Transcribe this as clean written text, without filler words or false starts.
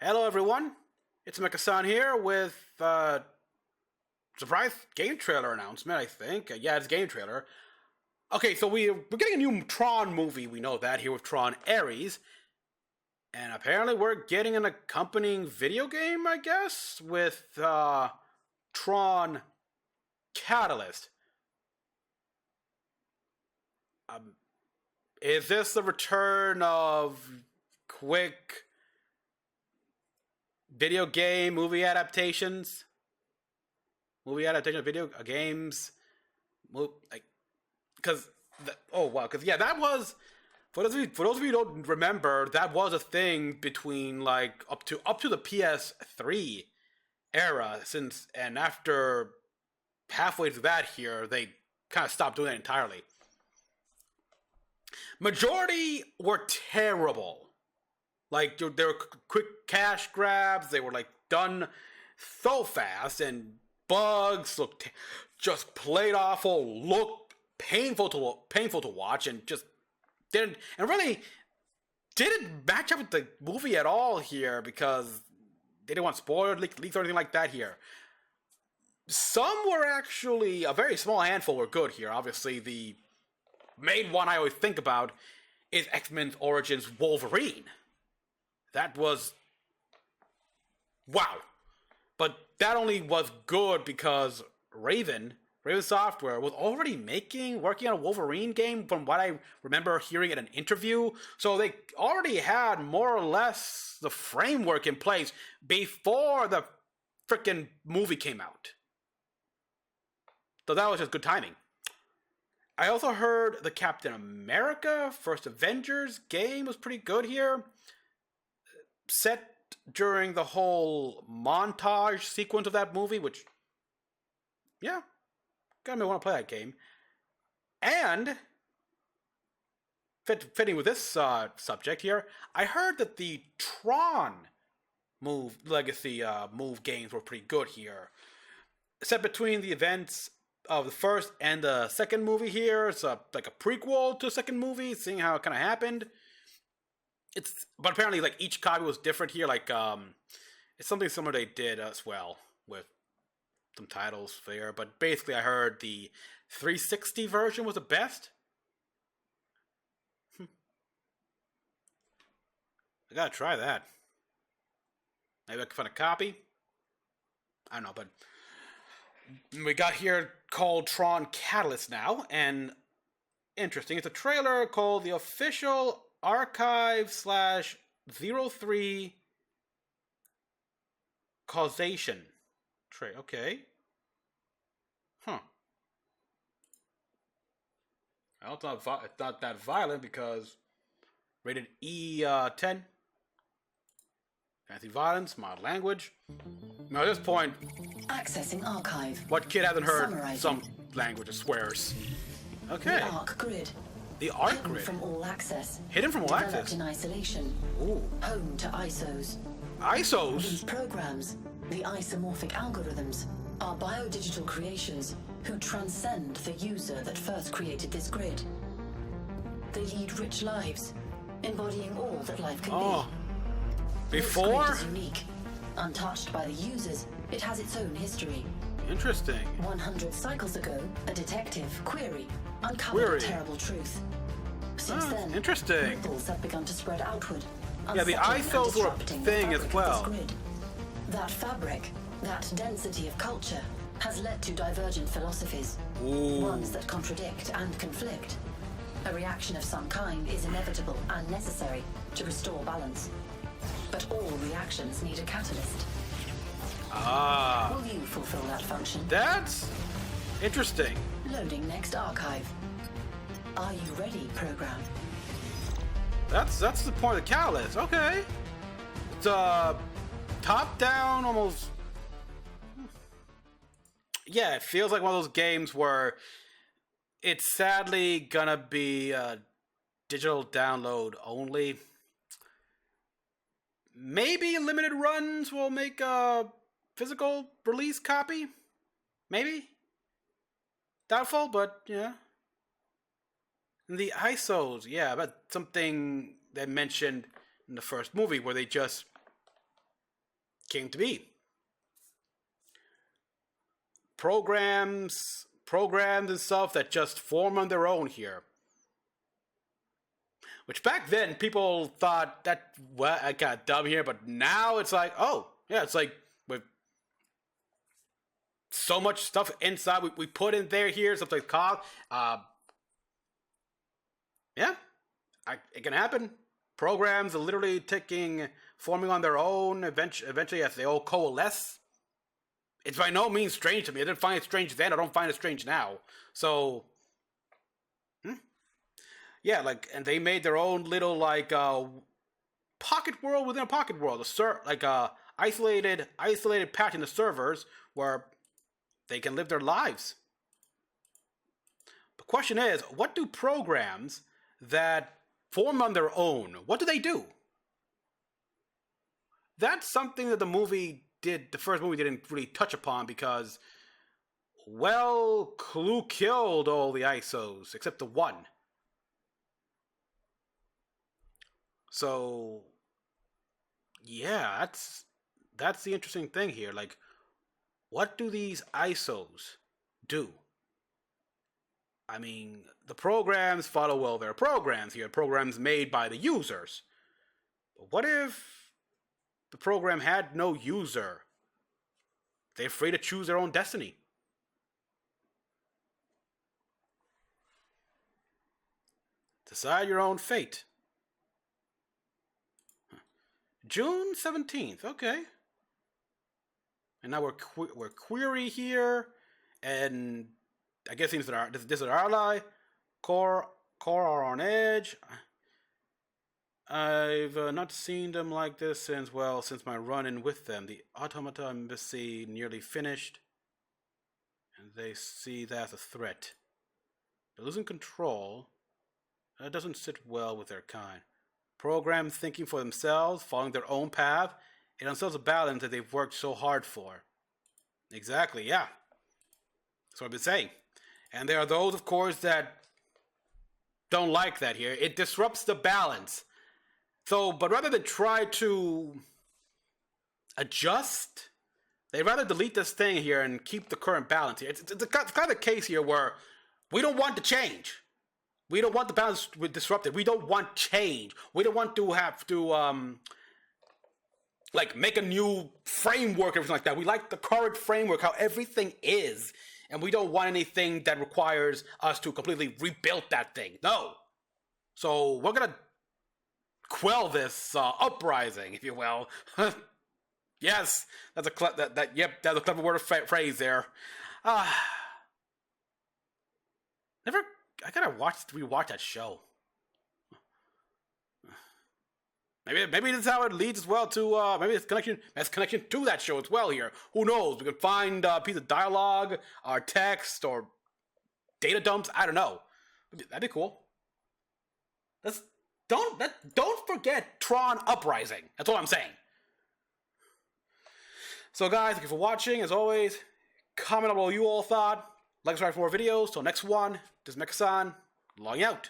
Hello, everyone. It's Mecha-san here with surprise game trailer announcement. I think, yeah, it's game trailer. Okay, so we're getting a new Tron movie. We know that here with Tron Ares, and apparently we're getting an accompanying video game. I guess with Tron Catalyst. Is this the return of quick video game movie adaptations? Movie adaptation of video games? Because that was for those of you who don't remember, that was a thing between like up to the PS3 era. And after halfway through that here, they kind of stopped doing it entirely. Majority were terrible. Like, they were quick cash grabs. They were, like, done so fast. And bugs looked just played awful. Looked painful to watch. And just didn't match up with the movie at all here. Because they didn't want spoilers, leaks, or anything like that here. Some were actually, a very small handful were good here. Obviously, the main one I always think about is X-Men Origins Wolverine. That was wow. But that only was good because Raven Software was already working on a Wolverine game from what I remember hearing in an interview. So they already had more or less the framework in place before the frickin' movie came out. So that was just good timing. I also heard the Captain America First Avengers game was pretty good here. Set during the whole montage sequence of that movie, which, yeah, got me want to play that game. And, fitting with this subject here, I heard that the Tron Legacy games were pretty good here. Set between the events of the first and the second movie here. It's like a prequel to the second movie, seeing how it kind of happened. But apparently, like, each copy was different here. Like, it's something similar they did as well with some titles there. But basically, I heard the 360 version was the best. I gotta try that. Maybe I can find a copy. I don't know, but we got here called Tron Catalyst now, and interesting. It's a trailer called the official Archive03 Causation trailer. Okay. Huh. Well, it's not that violent because rated E10. Fancy violence, mild language. Now at this point, accessing archive. What kid hasn't heard some language of swears? Okay. The Arc Grid. The Arc Hidden Grid. from all access. Hidden from all access. Developed in isolation. Ooh. Home to ISOs. ISOs? These programs, the isomorphic algorithms, are biodigital creations who transcend the user that first created this grid. They lead rich lives, embodying all that life can be. Before? This grid is unique. Untouched by the users, it has its own history. Interesting. 100 cycles ago, a detective, Query, uncovered a terrible truth. Since then, interesting. ripples have begun to spread outward. Yeah, the ISOs were a thing as well. That fabric, that density of culture, has led to divergent philosophies. Ooh. Ones that contradict and conflict. A reaction of some kind is inevitable and necessary to restore balance. But all reactions need a catalyst. Will you fulfill that function? That's interesting. Loading next archive. Are you ready, program? That's the point of the catalyst. Okay. It's top down almost. Yeah, it feels like one of those games where it's sadly gonna be a digital download only. Maybe limited runs will make a physical release copy. Maybe. Doubtful, but yeah. And the ISOs, yeah, but something they mentioned in the first movie where they just came to be. Programs and stuff that just form on their own here. Which back then, people thought that, well, I got dumb here, but now it's like, oh, yeah, it's like, with so much stuff inside we put in there here, something like cog. Yeah, it can happen. Programs are literally forming on their own, eventually as they all coalesce. It's by no means strange to me. I didn't find it strange then, I don't find it strange now. So, yeah, like, and they made their own little, like, pocket world within a pocket world. Isolated patch in the servers where they can live their lives. The question is, what do programs that form on their own, what do they do? That's something that the first movie didn't really touch upon because, well, Clue killed all the ISOs except the one. So, yeah, that's the interesting thing here. Like, what do these ISOs do? I mean, the programs follow, well, their programs here, programs made by the users. But what if the program had no user? They're free to choose their own destiny. Decide your own fate. June 17th, okay. And now we're query here, and I guess this is our ally. Core are on edge. I've not seen them like this since my run-in with them. The Automata Embassy nearly finished, and they see that as a threat. They're losing control. That doesn't sit well with their kind. Programs thinking for themselves, following their own path, it unsettles a balance that they've worked so hard for. Exactly, yeah. That's what I've been saying. And there are those, of course, that don't like that here. It disrupts the balance. So, but rather than try to adjust, they'd rather delete this thing here and keep the current balance here. It's kind of the case here where we don't want to change. We don't want the balance disrupted. We don't want change. We don't want to have to, make a new framework or everything like that. We like the current framework, how everything is. And we don't want anything that requires us to completely rebuild that thing. No. So we're going to quell this uprising, if you will. Yes, that's a that's a clever word of phrase there. I gotta rewatch that show. Maybe this is how it leads as well to maybe it's connection to that show as well here. Who knows? We can find a piece of dialogue, or text, or data dumps. I don't know. That'd be cool. Don't forget Tron Uprising. That's all I'm saying. So guys, thank you for watching. As always, comment on what you all thought. Like and subscribe for more videos. Till next one, this is Mecha-san, logging out.